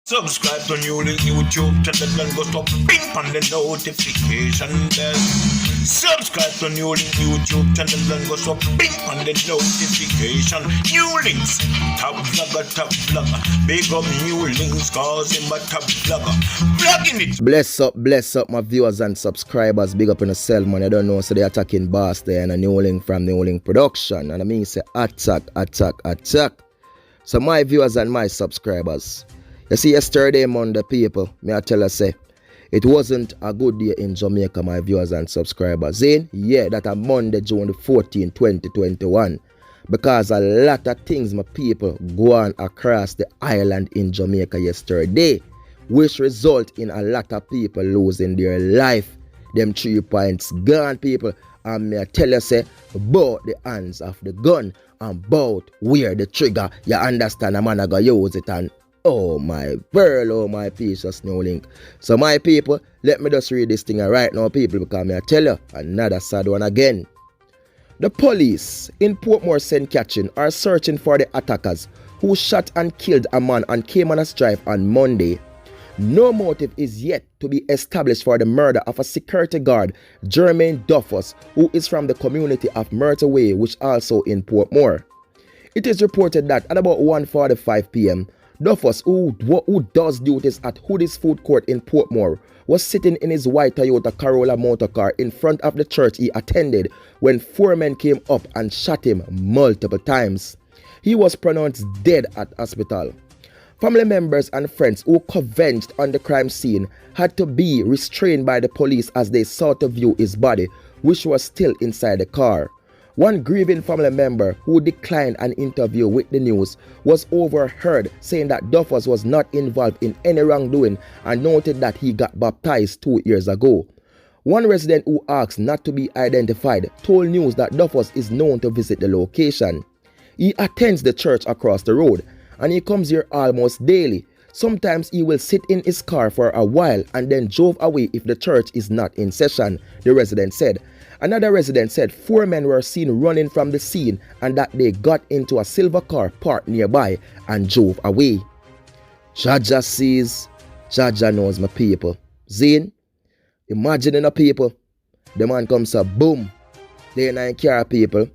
Subscribe to NEWLINK YouTube channel and go to ping on the notification bell. Subscribe to NEWLINK YouTube channel and go to ping on the notification. NEWLINKs, top vlogger. Big up NEWLINKs, cause him a top vlogger. Vlogging it. Bless up my viewers and subscribers. Big up in the cell, man. I don't know, so they attacking boss there and a NEWLINK from NEWLINK production. And I mean say attack. So my viewers and my subscribers. You see, yesterday, Monday, people, may I tell you, say, it wasn't a good day in Jamaica, my viewers and subscribers. Yeah, that a Monday, June the 14th, 2021. Because a lot of things, my people, go on across the island in Jamaica yesterday, which result in a lot of people losing their life. Them 3 points gone, people. And may I tell you, say, both the hands of the gun and both where the trigger, you understand, a man I go use it and oh my pearl, oh my precious NEWLINK. So my people, let me just read this thing right now, people, because I tell you, another sad one again. The police in Portmore, St. Catherine are searching for the attackers who shot and killed a man on Caymanas Drive on Monday. No motive is yet to be established for the murder of a security guard, Jermaine Duffus, who is from the community of Myrtle Way, which also in Portmore. It is reported that at about 1:45 p.m., Duffus, who does duties at Hoodie's Food Court in Portmore, was sitting in his white Toyota Corolla motor car in front of the church he attended when 4 men came up and shot him multiple times. He was pronounced dead at hospital. Family members and friends who converged on the crime scene had to be restrained by the police as they sought to view his body, which was still inside the car. One grieving family member who declined an interview with the news was overheard saying that Duffus was not involved in any wrongdoing and noted that he got baptized 2 years ago. One resident who asked not to be identified told news that Duffus is known to visit the location. He attends the church across the road and he comes here almost daily. Sometimes he will sit in his car for a while and then drove away if the church is not in session, the resident said. Another resident said 4 men were seen running from the scene and that they got into a silver car parked nearby and drove away. Jaja sees, Jaja knows, my people. Zane, imagine the people. The man comes up, boom. They ain't car, people.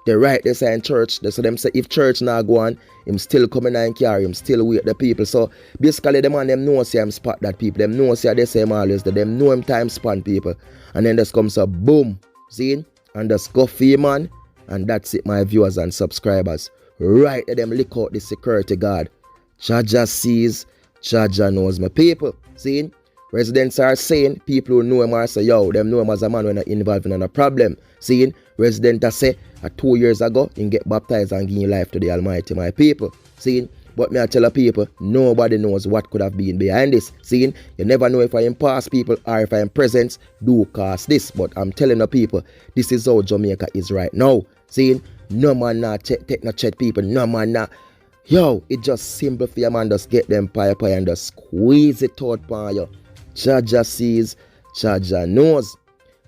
They right they say in church. They say them say if church now go on, him still coming and carry, him still wait the people. So basically the man them know say him spot that people. Them know say they say him always that them know him time span people. And then just comes up, boom. See? And just go for you, man. And that's it, my viewers and subscribers. Right at them lick out the security guard. Jaja sees, Jaja knows, my people. See? Residents are saying, people who know him are say, yo, them know him as a man when not involved in a problem. See? Residents are say, 2 years ago, he get baptized and give life to the Almighty, my people. See? But me I tell the people, nobody knows what could have been behind this. See? You never know if I am past people or if I am present, do cause this. But I'm telling the people, this is how Jamaica is right now. See? No man not take no chat people, no man not. Yo, it just simple for your man, just get them pie and just squeeze it out for you. Jaja sees, Jaja knows.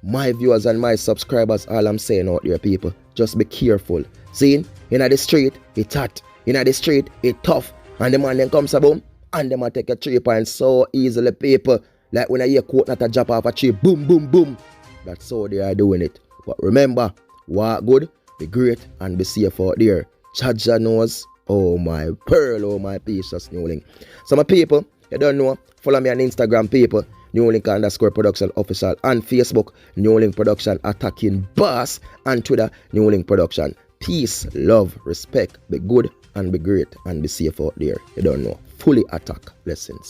My viewers and my subscribers, all I'm saying out there, people, just be careful. See, in the street, it's hot. In the street, it's tough. And the man then comes a boom, and them a take a 3 points so easily, people. Like when I hear quote not a drop off a tree, boom, boom, boom. That's how they are doing it. But remember, walk good, be great, and be safe out there. Jaja knows, oh my pearl, oh my precious NEWLINK. So my people, you don't know, follow me on Instagram, people. NEWLINK_production official, and Facebook NEWLINK production attacking boss, and Twitter NEWLINK production. Peace, love, respect, be good and be great and be safe out there. You don't know. Fully attack. Blessings.